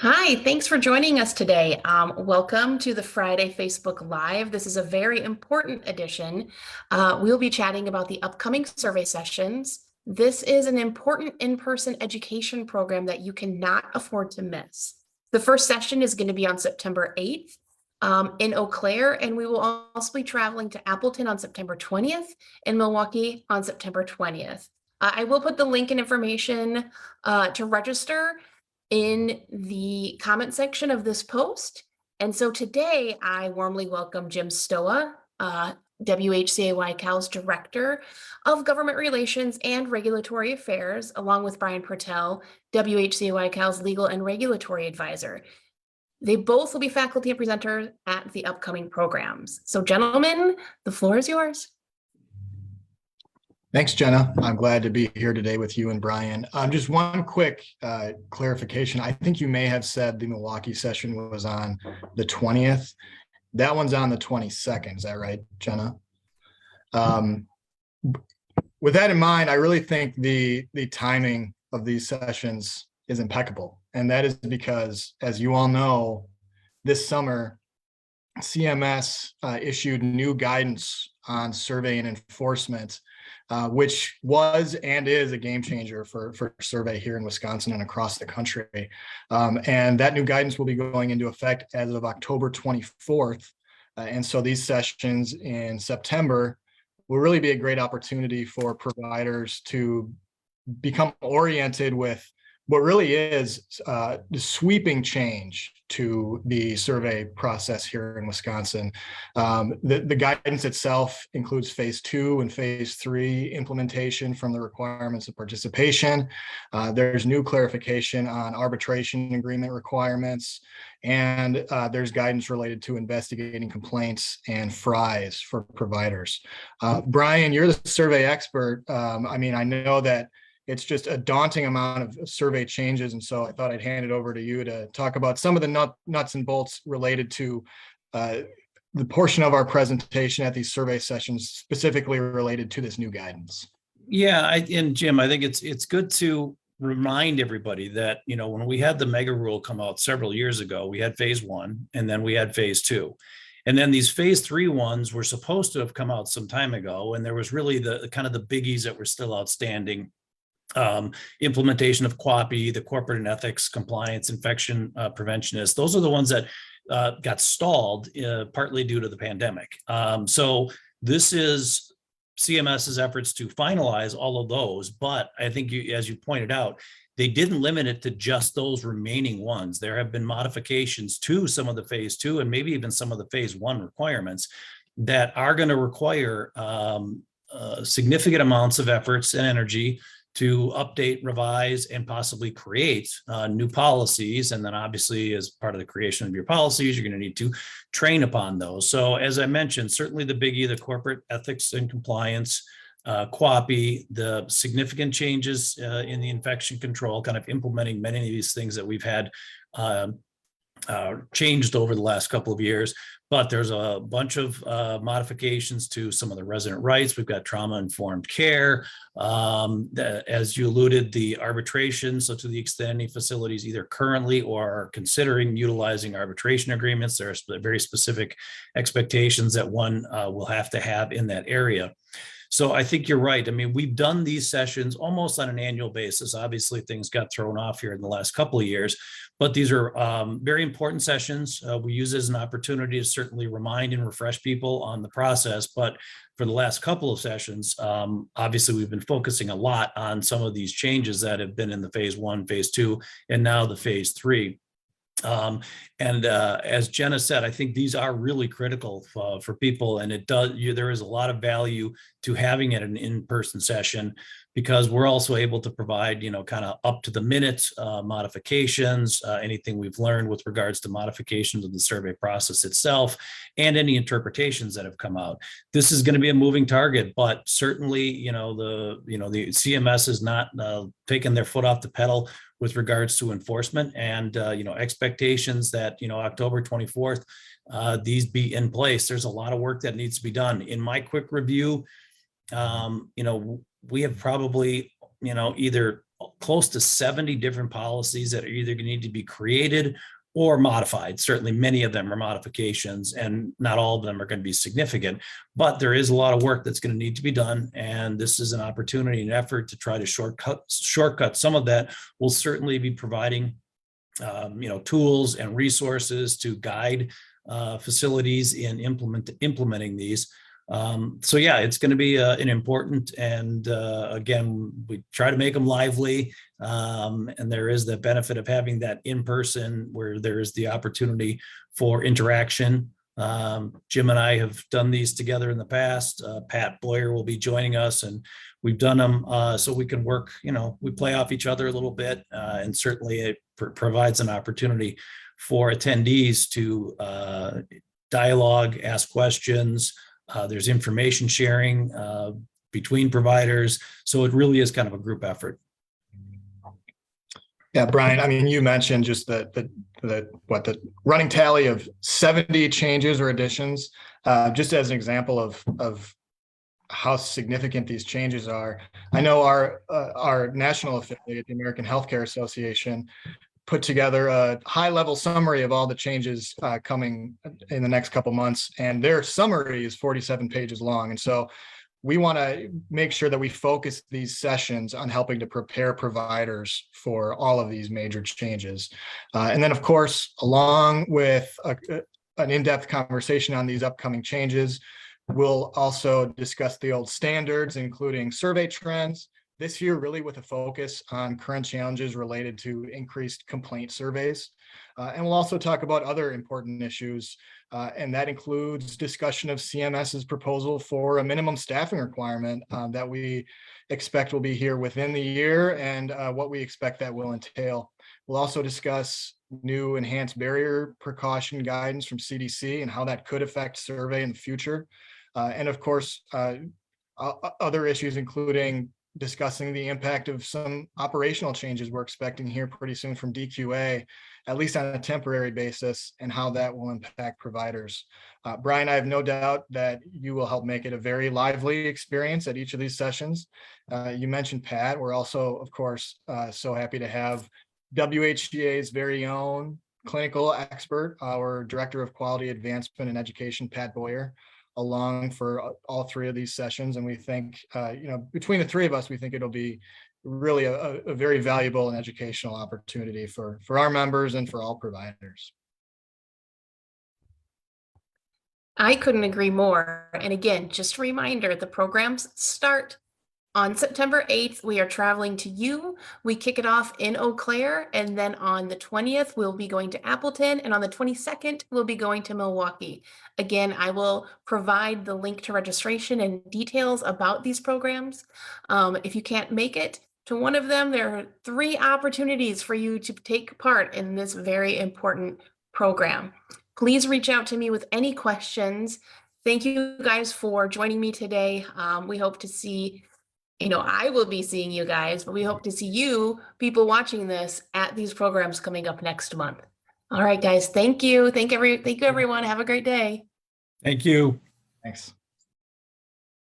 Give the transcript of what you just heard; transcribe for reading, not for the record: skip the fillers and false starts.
Hi, thanks for joining us today. Welcome to the Friday Facebook Live. This is a very important edition. We'll be chatting about the upcoming survey sessions. This is an important in-person education program that you cannot afford to miss. The first session is going to be on September 8th in Eau Claire, and we will also be traveling to Appleton on September 20th and Milwaukee on September 20th. I will put the link and information to register in the comment section of this post. And so today I warmly welcome Jim Stoa, WHCA WiCAL's Director of Government Relations and Regulatory Affairs, along with Brian Pertell, WHCA WiCAL's Legal and Regulatory Advisor. They both will be faculty and presenters at the upcoming programs. So gentlemen, the floor is yours. Thanks, Jenna. I'm glad to be here today with you and Brian. Just one quick clarification. I think you may have said the Milwaukee session was on the 20th. That one's on the 22nd. Is that right, Jenna? With that in mind, I really think the timing of these sessions is impeccable. And that is because, as you all know, this summer, CMS issued new guidance on survey and enforcement, which was and is a game changer for survey here in Wisconsin and across the country. And that new guidance will be going into effect as of October 24th. And so these sessions in September will really be a great opportunity for providers to become oriented with what really is the sweeping change to the survey process here in Wisconsin. The guidance itself includes phase 2 and phase 3 implementation from the requirements of participation. There's new clarification on arbitration agreement requirements, and there's guidance related to investigating complaints and FRIs for providers. Brian, you're the survey expert. I know that it's just a daunting amount of survey changes. And so I thought I'd hand it over to you to talk about some of the nuts and bolts related to the portion of our presentation at these survey sessions, specifically related to this new guidance. Yeah, and Jim, I think it's good to remind everybody that, when we had the mega rule come out several years ago, we had phase 1 and then we had phase 2. And then these phase 3 ones were supposed to have come out some time ago. And there was really the kind of the biggies that were still outstanding. Implementation of QAPI, the corporate and ethics compliance, infection preventionists. Those are the ones that got stalled partly due to the pandemic. So this is CMS's efforts to finalize all of those. But I think, as you pointed out, they didn't limit it to just those remaining ones. There have been modifications to some of the phase 2 and maybe even some of the phase 1 requirements that are going to require significant amounts of efforts and energy to update, revise, and possibly create new policies. And then obviously, as part of the creation of your policies, you're going to need to train upon those. So as I mentioned, certainly the biggie, the corporate ethics and compliance, QAPI, the significant changes in the infection control, kind of implementing many of these things that we've had changed over the last couple of years. But there's a bunch of modifications to some of the resident rights. We've got trauma-informed care. As you alluded, the arbitration. So to the extent any facilities either currently or are considering utilizing arbitration agreements, there are very specific expectations that one will have to have in that area. So I think you're right. We've done these sessions almost on an annual basis. Obviously, things got thrown off here in the last couple of years, but these are very important sessions. We use it as an opportunity to certainly remind and refresh people on the process. But for the last couple of sessions, obviously, we've been focusing a lot on some of these changes that have been in the phase 1, phase 2, and now the phase 3. As Jenna said, I think these are really critical for people, and there is a lot of value to having it an in-person session, because we're also able to provide, kind of up to the minute modifications, anything we've learned with regards to modifications of the survey process itself, and any interpretations that have come out. This is going to be a moving target, but certainly, the CMS is not taking their foot off the pedal with regards to enforcement, and expectations that October 24th these be in place. There's a lot of work that needs to be done. In my quick review, we have probably either close to 70 different policies that are either going to need to be created or modified. Certainly many of them are modifications, and not all of them are going to be significant, but there is a lot of work that's going to need to be done. And this is an opportunity and effort to try to shortcut some of that. We'll certainly be providing tools and resources to guide facilities in implementing these. So yeah, it's going to be an important, and again, we try to make them lively, and there is the benefit of having that in person where there is the opportunity for interaction. Jim and I have done these together in the past. Pat Boyer will be joining us, and we've done them so we can work, we play off each other a little bit, and certainly it provides an opportunity for attendees to dialogue, ask questions. There's information sharing between providers. So it really is kind of a group effort. Yeah, Brian, I mean, you mentioned just the running tally of 70 changes or additions, just as an example of how significant these changes are. I know our national affiliate, the American Healthcare Association, put together a high-level summary of all the changes coming in the next couple months, and their summary is 47 pages long. And so we want to make sure that we focus these sessions on helping to prepare providers for all of these major changes. And then, of course, along with an in-depth conversation on these upcoming changes, we'll also discuss the old standards, including survey trends, this year really with a focus on current challenges related to increased complaint surveys. And we'll also talk about other important issues, and that includes discussion of CMS's proposal for a minimum staffing requirement that we expect will be here within the year, and what we expect that will entail. We'll also discuss new enhanced barrier precaution guidance from CDC and how that could affect survey in the future. And of course, other issues, including discussing the impact of some operational changes we're expecting here pretty soon from DQA, at least on a temporary basis, and how that will impact providers. Brian, I have no doubt that you will help make it a very lively experience at each of these sessions. You mentioned Pat. We're also, of course, so happy to have WHCA's very own clinical expert, our Director of Quality Advancement and Education, Pat Boyer, along for all three of these sessions. And we think, between the three of us, we think it'll be really a very valuable and educational opportunity for our members and for all providers. I couldn't agree more. And again, just a reminder, the programs start on September 8th. We are traveling to you. We kick it off in Eau Claire, and then on the 20th, we'll be going to Appleton, and on the 22nd, we'll be going to Milwaukee. Again, I will provide the link to registration and details about these programs. If you can't make it to one of them, there are 3 opportunities for you to take part in this very important program. Please reach out to me with any questions. Thank you guys for joining me today. We hope to see, I will be seeing you guys, but we hope to see you, people watching this, at these programs coming up next month. All right, guys. Thank you. Thank you, everyone. Have a great day. Thank you. Thanks.